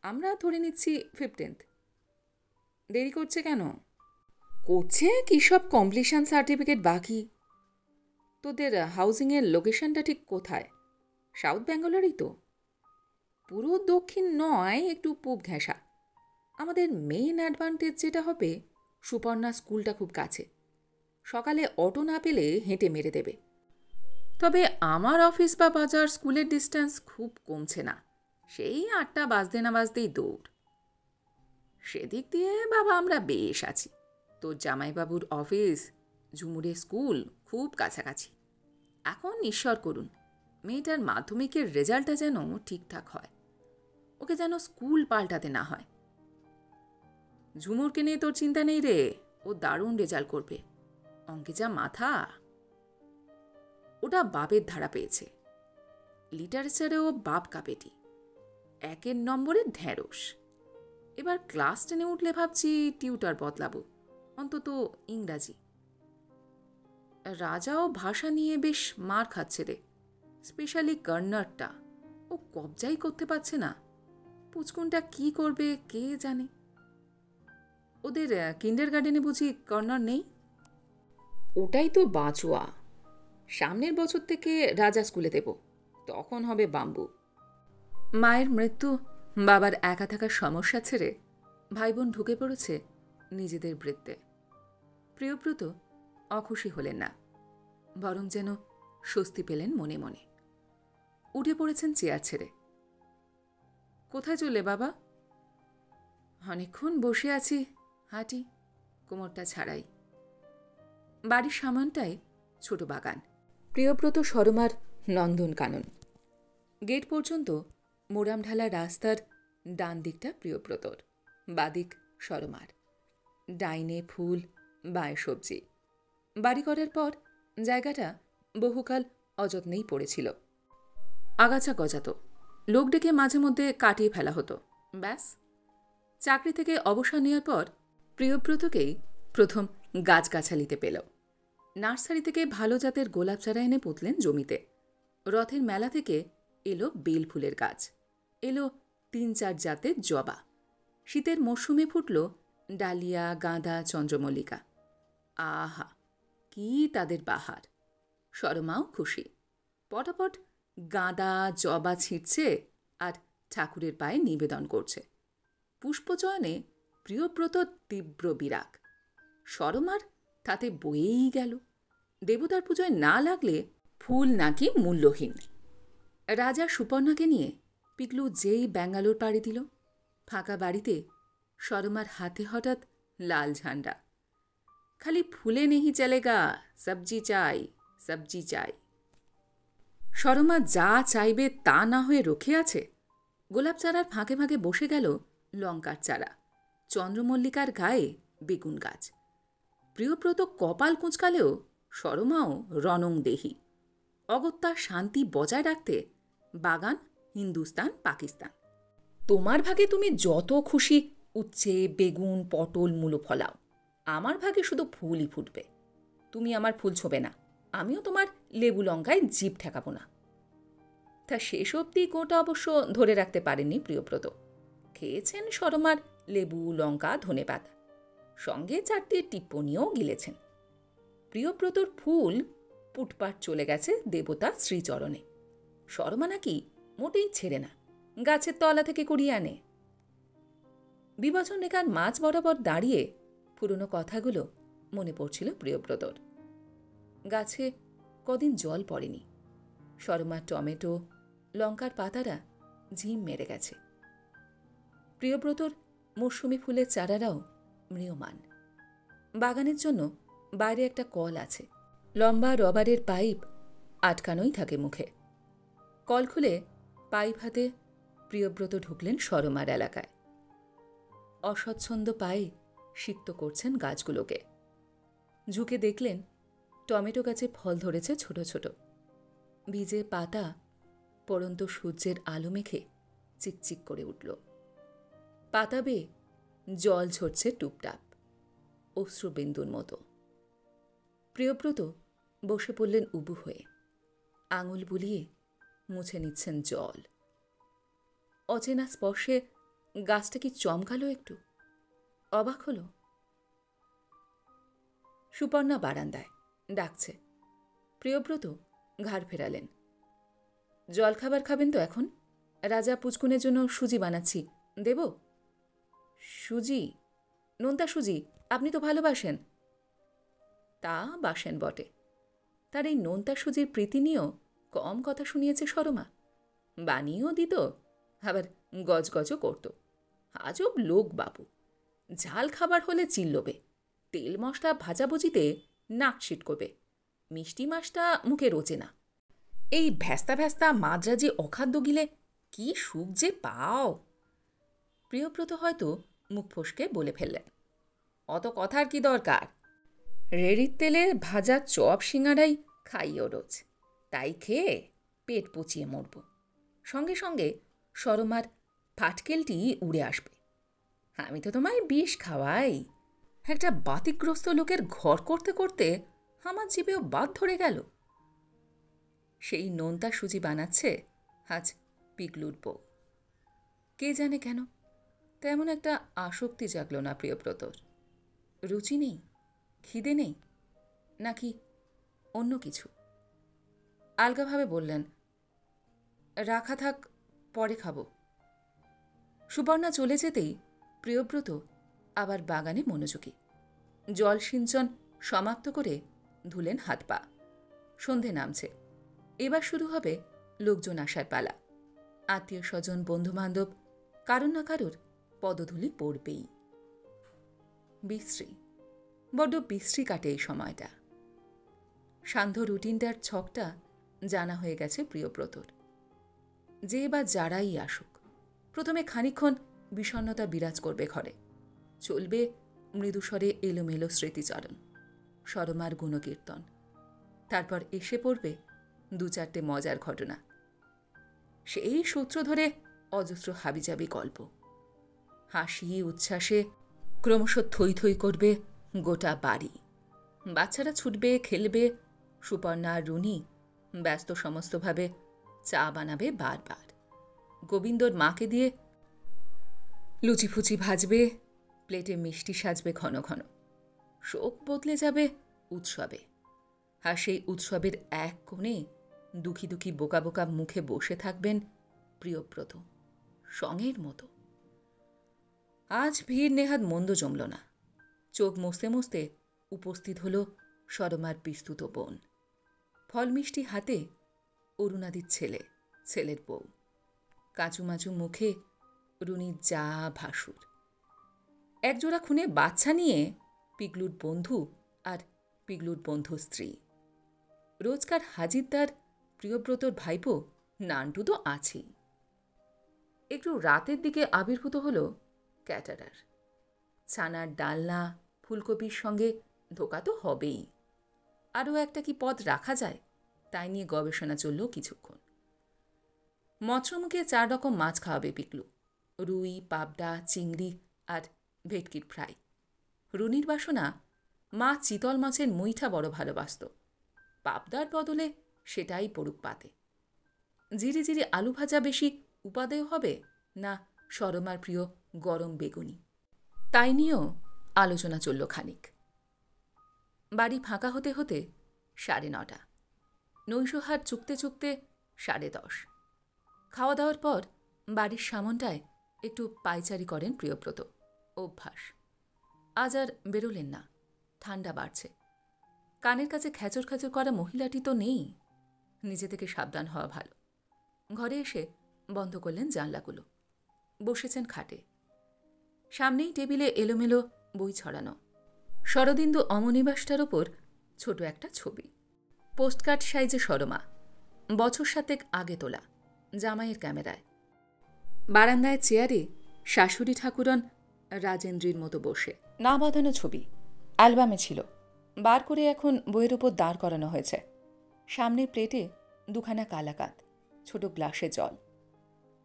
আমরা ধরে নিচ্ছি 15। দেরি করছে কেন? করছে কি সব কমপ্লিশন সার্টিফিকেট বাকি। তোদের হাউজিংয়ের লোকেশনটা ঠিক কোথায়? সাউথ ব্যাঙ্গালোরেই তো? পুরো দক্ষিণ নয়, একটু পূব ঘেঁষা। আমাদের মেইন অ্যাডভান্টেজ যেটা হবে, সুপর্ণা স্কুলটা খুব কাছে। সকালে অটো না পেলে হেঁটে মেরে দেবে। তবে আমার অফিস বা বাজার স্কুলের ডিস্ট্যান্স খুব কমছে না, সেই 8টা বাজতে না বাজতেই দৌড়। সেদিক দিয়ে বাবা আমরা বেশ আছি। তোর জামাইবাবুর অফিস, ঝুমুরের স্কুল খুব কাছাকাছি। এখন ঈশ্বর করুন মেয়েটার মাধ্যমিকের রেজাল্টটা যেন ঠিকঠাক হয়, ওকে যেন স্কুল পাল্টাতে না হয়। ঝুমুরকে নিয়ে তোর চিন্তা নেই রে, ও দারুণ রেজাল্ট করবে। অঙ্কে যা মাথা। ওটা বাপের ধারা পেয়েছে। লিটারেচারেও বাপ কাপেটি, 1 নম্বরের ঢ্যাঁড়স। এবার ক্লাস 10-এ উঠলে ভাবছি টিউটার বদলাবো, অন্তত ইংরাজি। রাজাও ভাষা নিয়ে বেশ মার খাচ্ছে রে, স্পেশালি কর্নারটা। ও কবজাই করতে পারছে না। পুচকুনটা কি করবে কে জানে। ওদের কিন্ডার গার্ডেনে বুঝি কর্নার নেই? ওটাই তো বাঁচুয়া। সামনের বছর থেকে রাজা স্কুলে দেব, তখন হবে বাম্বু। মায়ের মৃত্যু, বাবার একা থাকার সমস্যা ছেড়ে ভাই বোন ঢুকে পড়েছে নিজেদের বৃত্তে। প্রিয়ব্রত অখুশি হলেন না, বরং যেন স্বস্তি পেলেন মনে মনে। উঠে পড়েছেন চেয়ার ছেড়ে। কোথায় চলে বাবা? অনেকক্ষণ বসে আছি, হাঁটি, কোমরটা ছাড়াই। বাড়ির সামনটায় ছোট বাগান, প্রিয়ব্রত সরমার নন্দনকানন। গেট পর্যন্ত মোরাম ঢালা রাস্তার ডান দিকটা প্রিয়ব্রতর, বাদিক সরমার। ডাইনে ফুল, বাঁয়ে সবজি। বাড়ি করার পর জায়গাটা বহুকাল অযত্নেই পড়েছিল। আগাছা গজাত, লোক ডেকে মাঝে মধ্যে কাটিয়ে ফেলা হতো, ব্যাস। চাকরি থেকে অবসর নেওয়ার পর প্রিয়ব্রতকেই প্রথম গাছগাছালিতে পেল। নার্সারি থেকে ভালো জাতের গোলাপ চারা এনে পুঁতলেন জমিতে। রথের মেলা থেকে এলো বেল ফুলের গাছ, এলো 3-4 জাতের জবা। শীতের মরশুমে ফুটল ডালিয়া, গাঁদা, চন্দ্রমল্লিকা। আহা, কি তাদের বাহার! সরমাও খুশি। পটাপট গাঁদা, জবা ছিঁড়ছে আর ঠাকুরের পায়ে নিবেদন করছে। পুষ্পচয়নে প্রিয়ব্রত তীব্র বিরাগ। সরমার তাতে বয়েই গেল। দেবতার পুজোয় না লাগলে ফুল নাকি মূল্যহীন। রাজা সুপর্ণাকে নিয়ে পিগলু যেই ব্যাঙ্গালোর পাড়ি দিল, ফাঁকা বাড়িতে সরমার হাতে হঠাৎ লাল ঝান্ডা। খালি ফুলে নেহি চলেগা, সবজি চাই, সবজি চাই। সরমা যা চাইবে তা না হয়ে রক্ষে আছে। গোলাপ চারার ফাঁকে ফাঁকে বসে গেল লঙ্কার চারা, চন্দ্রমল্লিকার গায়ে বেগুন গাছ। প্রিয়ব্রত কপাল কুঁচকালেও সরমাও রণং দেহি। অগত্যা শান্তি বজায় রাখতে বাগান হিন্দুস্তান পাকিস্তান। তোমার ভাগে তুমি যত খুশি উচ্ছে, বেগুন, পটল, মূলো ফলাও, আমার ভাগে শুধু ফুলই ফুটবে। তুমি আমার ফুল ছোবে না, আমিও তোমার লেবু লঙ্কায় জিভ ঠেকাবো না। তা শেষ অবধি গোটা অবশ্য ধরে রাখতে পারেননি প্রিয়ব্রত। খেয়েছেন সরমার লেবু লঙ্কা ধনেপাতা, সঙ্গে 4টে টিপ্পনিও গিলেছেন। প্রিয়ব্রতর ফুল পুটপাট চলে গেছে দেবতা শ্রীচরণে। সরমা নাকি মোটেই ছেড়ে না, গাছের তলা থেকে কুড়িয়ে আনে। বিবচন রেখার মাঝ বরাবর দাঁড়িয়ে পুরনো কথাগুলো মনে পড়ছিল প্রিয়ব্রতর। গাছে কদিন জল পড়েনি, সরমার টমেটো লঙ্কার পাতারা ঝিম মেরে গেছে। প্রিয়ব্রতর মৌসুমি ফুলের চারারাও ম্রিয়মান। বাগানের জন্য বাইরে একটা কল আছে, লম্বা রবারের পাইপ আটকানোই থাকে মুখে। কল খুলে পাইপ হাতে প্রিয়ব্রত ঢুকলেন সরমার এলাকায়। অস্বচ্ছন্দ পায়ে সিক্ত করছেন গাছগুলোকে। ঝুঁকে দেখলেন টমেটো গাছে ফল ধরেছে ছোট ছোট। ভিজে পাতা পড়ন্ত সূর্যের আলো মেখে চিকচিক করে উঠল। পাতা বেয়ে জল ঝরছে টুপটাপ, অশ্রুবিন্দুর মতো। প্রিয়ব্রত বসে পড়লেন উবু হয়ে, আঙুল বুলিয়ে মুছে নিচ্ছেন জল। অচেনা স্পর্শে গাছটা কি চমকালো একটু, অবাক হল। সুপর্ণা বারান্দায় ডাকছে। প্রিয়ব্রত ঘাড় ফেরালেন। জলখাবার খাবেন তো এখন? রাজা পুচকুনের জন্য সুজি বানাচ্ছি, দেব? সুজি? নোনতা সুজি আপনি তো ভালোবাসেন। তা বাসেন বটে, তার এই নোনতা সুজির প্রীতি নিয়েও কম কথা শুনিয়েছে সরমা। বানিয়েও দিত, আবার গজগজও করত। আজব লোক বাবু। ঝাল খাবার হলে চিল্লবে, তেল মশলা ভাজাভুজিতে নাক ছিটকবে, মিষ্টি মাছটা মুখে রোচে না। এই ভ্যাস্তা ভ্যাস্তা মাদ্রাজি অখাদ্য গিলে কি সুখ যে পাও। প্রিয়ব্রত হয়তো মুখ ফসকে বলে ফেললেন, অত কথার কি দরকার? রেড়ির তেলে ভাজা চপ সিঙাড়াই খাইও রোজ, তাই খেয়ে পেট পচিয়ে মরব। সঙ্গে সঙ্গে সরমার ফাটকেলটি উড়ে আসবে। আমি তো তোমায় বিষ খাওয়াই। একটা বাতিগ্রস্ত লোকের ঘর করতে করতে আমার জিভেও বাদ ধরে গেল। সেই নোনতা সুজি বানাচ্ছে আজ পিগলুর বউ। কে জানে কেন তেমন একটা আসক্তি জাগল না প্রিয়ব্রতর। রুচি নেই, খিদে নেই, নাকি অন্য কিছু? আলগাভাবে বললেন, রাখা থাক, পরে খাবো। সুপর্ণা চলে যেতেই প্রিয়ব্রত আবার বাগানে মনোযোগী। জল সিঞ্চন সমাপ্ত করে ধুলেন হাত পা। সন্ধে নামছে, এবার শুরু হবে লোকজন আসার পালা। আত্মীয় স্বজন বন্ধুবান্ধব কারোর না কারোর পদধূলি পড়বেই। বিশ্রী, বড্ড বিশ্রী কাটে এই সময়টা। সান্ধ্য রুটিনটার ছকটা জানা হয়ে গেছে প্রিয়ব্রতর। যে বা যারাই আসুক, প্রথমে খানিকক্ষণ বিষণ্ণতা বিরাজ করবে ঘরে। চলবে মৃদুস্বরে এলোমেলো স্মৃতিচারণ, সরমার গুণকীর্তন। তারপর এসে পড়বে 2-4টে মজার ঘটনা। সেই সূত্র ধরে অজস্র হাবিজাবি গল্প। হাসি উচ্ছ্বাসে ক্রমশ থই থই করবে গোটা বাড়ি। বাচ্চারা ছুটবে, খেলবে। সুপর্ণা আর রুনি ব্যস্ত সমস্তভাবে চা বানাবে বারবার। গোবিন্দর মাকে দিয়ে লুচিফুচি ভাজবে, প্লেটে মিষ্টি সাজবে ঘন ঘন। শোক বদলে যাবে উৎসবে। আর সেই উৎসবের এক কোণে দুঃখী দুঃখী বোকা বোকা মুখে বসে থাকবেন প্রিয়ব্রত, সঙের মতো। আজ ভিড় নেহাত মন্দ জমল না। চোখ মুছতে মুছতে উপস্থিত হল সরমার বিস্তুত বোন। ফল মিষ্টি হাতে অরুণাদির ছেলে, ছেলের বউ। কাঁচুমাচু মুখে রুনির যা ভাসুর। একজোড়া খুনে বাচ্চা নিয়ে পিগলুর বন্ধু আর পিগলুর বন্ধু স্ত্রী। রোজকার হাজিরদার প্রিয়ব্রতর ভাইপো নান্টু তো আছেই। একটু রাতের দিকে আবির্ভূত হল ক্যাটারার। ছানার ডালনা ফুলকপির সঙ্গে ধোকা তো হবেই। আরও একটা কি পদ রাখা যায়, তাই নিয়ে গবেষণা চলল কিছুক্ষণ। মৎস্যমুখে 4 রকম মাছ খাওয়াবে পিকলু, রুই, পাবদা, চিংড়ি আর ভেটকির ফ্রাই। রুনির বাসনা, মা চিতল মাছের মুইঠা বড় ভালোবাসত। পাবদার বদলে সেটাই পড়ুক পাতে। জিরি জিরি আলু ভাজা বেশি উপাদেয় হবে না সরমার প্রিয় গরম বেগুনি, তাই নিয়েও আলোচনা চলল খানিক। বাড়ি ফাঁকা হতে হতে 9:30। নৈশহার চুকতে চুকতে 10:30। খাওয়া দাওয়ার পর বাড়ির সামনটায় একটু পায়চারি করেন প্রিয়ব্রত। অভ্যাস। আজ আর বেরোলেন না, ঠান্ডা বাড়ছে। কানের কাছে খ্যাচর খ্যাচর করা মহিলাটি তো নেই, নিজে থেকে সাবধান হওয়া ভালো। ঘরে এসে বন্ধ করলেন জানলাগুলো, বসেছেন খাটে। সামনেই টেবিলে এলোমেলো বই ছড়ানো। শরদিন্দু অমনিবাসটার ওপর ছোট একটা ছবি, পোস্টকার্ড সাইজে সরমা, বছর 7 আগে তোলা, জামাইয়ের ক্যামেরায়। বারান্দায় চেয়ারে শাশুড়ি ঠাকুরন রাজেন্দ্রীর মতো বসে। না বাঁধানো ছবি, অ্যালবামে ছিল, বার করে এখন বইয়ের ওপর দাঁড় করানো হয়েছে। সামনের প্লেটে 2খানা কালাকাত, ছোট গ্লাসে জল।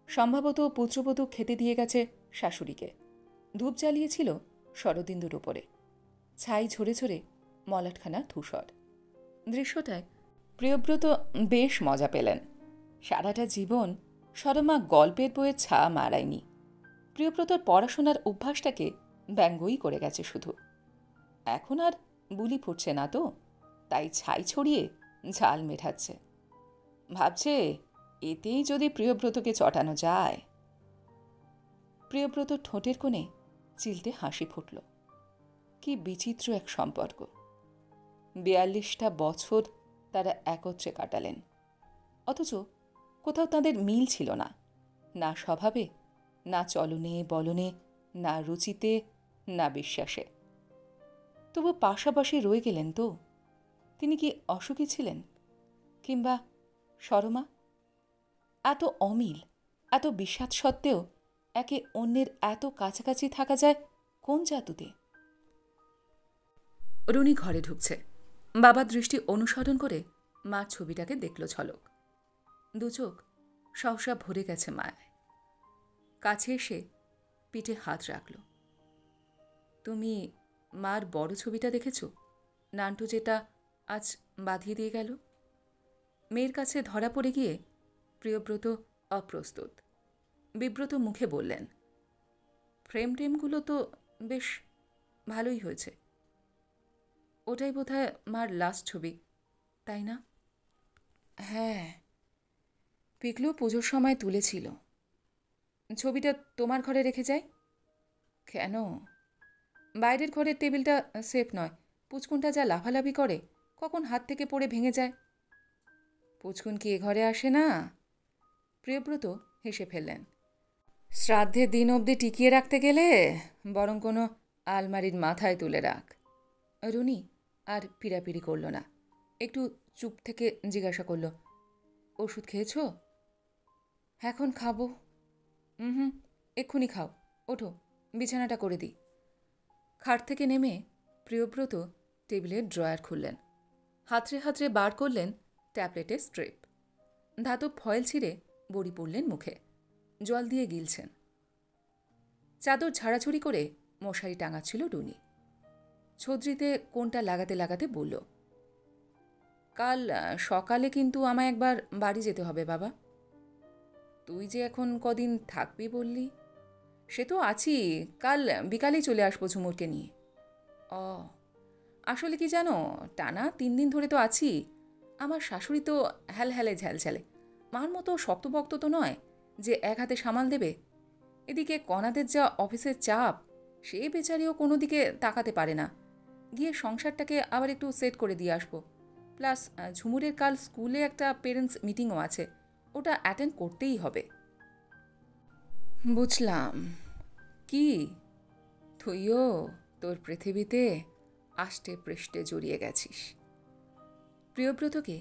সম্ভবত পুত্রবধূ খেতে দিয়ে গেছে শাশুড়িকে। ধূপ জ্বালিয়েছিল শরদিন্দুর ওপরে, ছাই ঝরে ঝরে মলাটখানার ধূসর। দৃশ্যটায় প্রিয়ব্রত বেশ মজা পেলেন। সারাটা জীবন সরমা গল্পের বইয়ের ছা মারায়নি। প্রিয়ব্রতর পড়াশোনার অভ্যাসটাকে ব্যঙ্গই করে গেছে শুধু। এখন আর বুলি ফুটছে না তো, তাই ছাই ছড়িয়ে ঝাল মেটাচ্ছে। ভাবছে এতেই যদি প্রিয়ব্রতকে চটানো যায়। প্রিয়ব্রত ঠোঁটের কোণে চিলতে হাসি ফুটল। কি বিচিত্র এক সম্পর্ক! 42টা বছর তারা একত্রে কাটালেন, অথচ কোথাও তাদের মিল ছিল না, না স্বভাবে, না চলনে বলনে, না রুচিতে, না বিশ্বাসে। তবু পাশাপাশি রয়ে গেলেন তো। তিনি কি অসুখী ছিলেন? কিংবা সরমা? এত অমিল, এত বিষাদ সত্ত্বেও একে অন্যের এত কাছাকাছি থাকা যায় কোন জাদুতে? রুনি ঘরে ঢুকছে। বাবার দৃষ্টি অনুসরণ করে মার ছবিটাকে দেখল ঝলক। দুচোখ সহসা ভরে গেছে মায়। কাছে এসে পিঠে হাত রাখল। তুমি মার বড় ছবিটা দেখেছ? নান্টু যেটা আজ বাঁধিয়ে দিয়ে গেল। মেয়ের কাছে ধরা পড়ে গিয়ে প্রিয়ব্রত অপ্রস্তুত, বিব্রত মুখে বললেন, ফ্রেম টেমগুলো তো বেশ ভালোই হয়েছে। ওটাই বোধহয় মার লাস্ট ছবি, তাই না? হ্যাঁ, পিকলু পুজোর সময় তুলেছিল। ছবিটা তোমার ঘরে রেখে যাই? কেন? বাইরের ঘরের টেবিলটা সেফ নয়। পুচকুনটা যা লাফালাফি করে, কখন হাত থেকে পড়ে ভেঙে যায়। পুচকুন কি এ ঘরে আসে না? প্রিয়ব্রত হেসে ফেললেন। শ্রাদ্ধের দিন অবধি টিকিয়ে রাখতে গেলে বরং কোনো আলমারির মাথায় তুলে রাখ। রুনি আর পিড়াপিড়ি করল না, একটু চুপ থেকে জিজ্ঞাসা করল, ওষুধ খেয়েছ? এখন খাবো। হুম, এক্ষুনি খাও। ওঠো, বিছানাটা করে দিই। খাট থেকে নেমে প্রিয়ব্রত টেবিলের ড্রয়ার খুললেন। হাতড়ে হাতড়ে বার করলেন ট্যাবলেটের স্ট্রিপ। ধাতব ফয়েল ছিঁড়ে বড়ি পড়লেন মুখে, জল দিয়ে গিলছেন। চাদর ঝাড়াঝুড়ি করে মশারি টাঙাচ্ছিল রুনি। ছদ্রিতে কোনটা লাগাতে লাগাতে বলল, কাল সকালে কিন্তু আমায় একবার বাড়ি যেতে হবে বাবা। তুই যে এখন কদিন থাকবি বললি। সে তো আছি, কাল বিকালেই চলে আসবো ঝুমুরকে নিয়ে। আসলে কি জানো, টানা 3 দিন ধরে তো আছি। আমার শাশুড়ি তো হ্যালহ্যালে ঝ্যালঝ্যালে, মার মতো শক্তপক্ত তো নয় যে এক হাতে সামাল দেবে। এদিকে কণাদের যা অফিসের চাপ, সে বেচারিও কোনো দিকে তাকাতে পারে না। গিয়ে সংসারটাকে আবার একটু সেট করে দিয়ে আসবো। প্লাস ঝুমুরের কাল স্কুলে একটা পেরেন্টস মিটিংও আছে, ওটা অ্যাটেন্ড করতেই হবে। বুঝলাম। কি তুইও তোর পৃথিবীতে আষ্টে পৃষ্ঠে জড়িয়ে গেছিস। প্রিয়ব্রতকে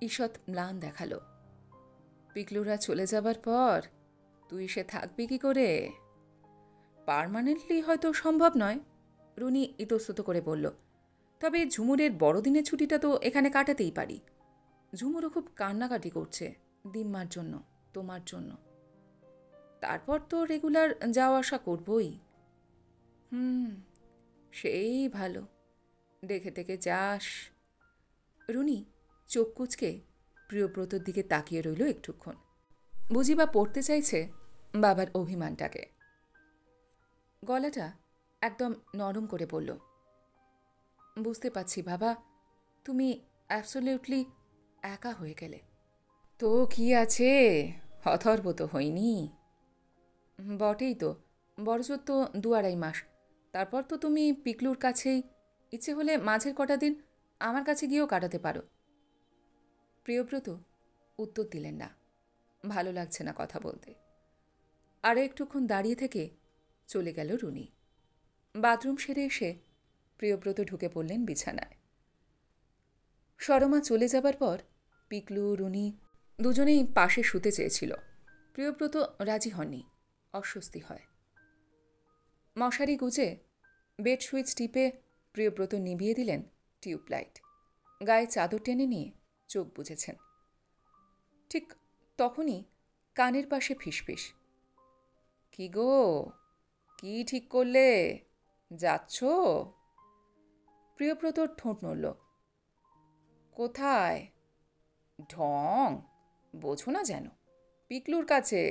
ঈষৎ ম্লান দেখালো। পিকলুরা চলে যাবার পর তুই সে থাকবি কি করে? পার্মানেন্টলি হয়তো সম্ভব নয়, রুনি ইতস্তত করে বলল। তবে ঝুমুরের বড়দিনের ছুটিটা তো এখানে কাটাতেই পারি। ঝুমুরও খুব কান্নাকাটি করছে দিম্মার জন্য, তোমার জন্য। তারপর তো রেগুলার যাওয়া আসা করবই। সেই ভালো, দেখে দেখে যাস। রুনি চোখ কুঁচকে প্রিয়ব্রতর দিকে তাকিয়ে রইল একটুক্ষণ। বুঝি বা পড়তে চাইছে বাবার অভিমানটাকে। গলাটা একদম নরম করে বলল, বুঝতে পারছি বাবা, তুমি অ্যাবসোলিউটলি একা হয়ে গেলে। তো কি আছে, অথর্ব তো হইনি। বটেই তো, বড়জোর তো 2-2.5 মাস। তারপর তো তুমি পিকলুর কাছেই, ইচ্ছে হলে মাঝের কটা দিন আমার কাছে গিয়েও কাটাতে পারো। প্রিয়ব্রত উত্তর দিলেন না, ভালো লাগছে না কথা বলতে। আরও একটুক্ষণ দাঁড়িয়ে থেকে চলে গেল রুনি। বাথরুম সেরে এসে প্রিয়ব্রত ঢুকে পড়লেন বিছানায়। সরমা চলে যাবার পর পিকলু, রুনি দুজনেই পাশে শুতে চেয়েছিল। প্রিয়ব্রত রাজি হননি, অস্বস্তি হয়। মশারি গুজে বেড সুইচ টিপে প্রিয়ব্রত নিভিয়ে দিলেন টিউবলাইট। গায়ে চাদর টেনে নিয়ে চোখ বুজেছেন। ঠিক তখনই কানের পাশে ফিসফিস, কি গো, কি ঠিক করলে, যাচ্ছ? প্রিয়ব্রতর ঠোঁট নড়ল। কোথায়? ঢং, বোঝো না যেন, পিকলুর কাছে।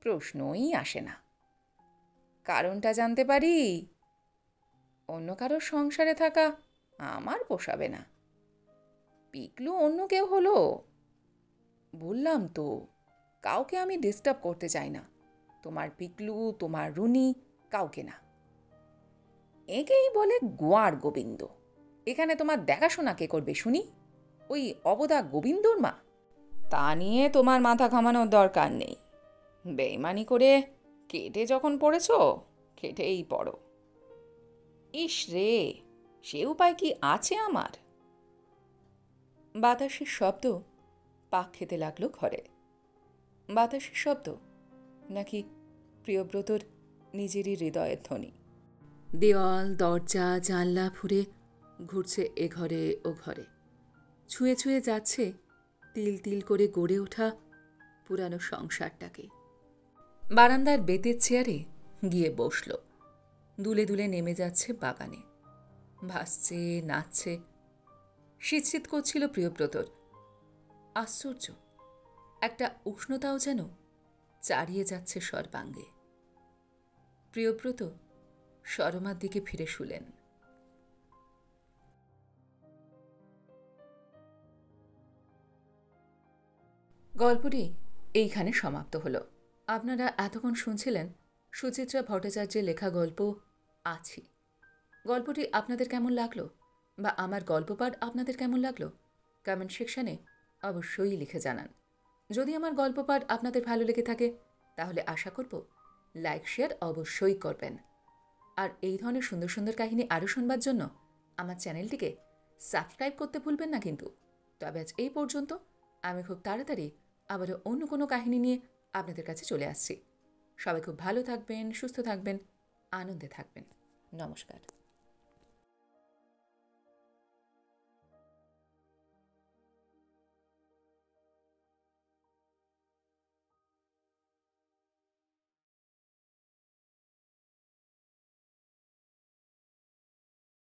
প্রশ্নই আসে না। কারণটা জানতে পারি? অন্য কারোর সংসারে থাকা আমার পোষাবে না। পিকলু অন্য কেউ হলো? বললাম তো, কাউকে আমি ডিস্টার্ব করতে চাই না। তোমার পিকলু, তোমার রুনি, কাউকে না। একেই বলে গোয়ার গোবিন্দ। এখানে তোমার দেখাশোনা কে করবে শুনি? ওই অবদা গোবিন্দর মা? তা নিয়ে তোমার মাথা ঘামানোর দরকার নেই। বেইমানি করে কেটে যখন পড়েছ, কেটেই পড়ো। ইস রে, সে উপায় কি আছে আমার? বাতাসের শব্দ পাক খেতে লাগলো ঘরে। বাতাসের শব্দ নাকি প্রিয়ব্রতর নিজেরই হৃদয়ের ধ্বনি? দেওয়াল, দরজা, জানলা ফুঁড়ে ঘুরছে এ ঘরে ও ঘরে, ছুঁয়ে ছুঁয়ে যাচ্ছে তিল তিল করে গড়ে ওঠা পুরানো সংসারটাকে। বারান্দার বেতের চেয়ারে গিয়ে বসল। দুলে দুলে নেমে যাচ্ছে বাগানে, ভাসছে, নাচছে। শীত করছিল প্রিয়ব্রতর। আশ্চর্য, একটা উষ্ণতাও যেন চারিয়ে যাচ্ছে সর্বাঙ্গে। প্রিয়ব্রত সরমার দিকে ফিরে শুলেন। গল্পটি এইখানে সমাপ্ত হল। আপনারা এতক্ষণ শুনছিলেন সুচিত্রা ভট্টাচার্যের লেখা গল্প আছি। গল্পটি আপনাদের কেমন লাগলো, বা আমার গল্পপাঠ আপনাদের কেমন লাগলো, কমেন্ট সেকশনে অবশ্যই লিখে জানান। যদি আমার গল্পপাঠ আপনাদের ভালো লেগে থাকে তাহলে আশা করব লাইক শেয়ার অবশ্যই করবেন। আর এই ধরনের সুন্দর সুন্দর কাহিনী আরও শুনবার জন্য আমার চ্যানেলটিকে সাবস্ক্রাইব করতে ভুলবেন না কিন্তু। তবে আজ এই পর্যন্ত। আমি খুব তাড়াতাড়ি আবারও অন্য কোনো কাহিনী নিয়ে আপনাদের কাছে চলে আসছি। সবাই খুব ভালো থাকবেন, সুস্থ থাকবেন, আনন্দে থাকবেন। নমস্কার।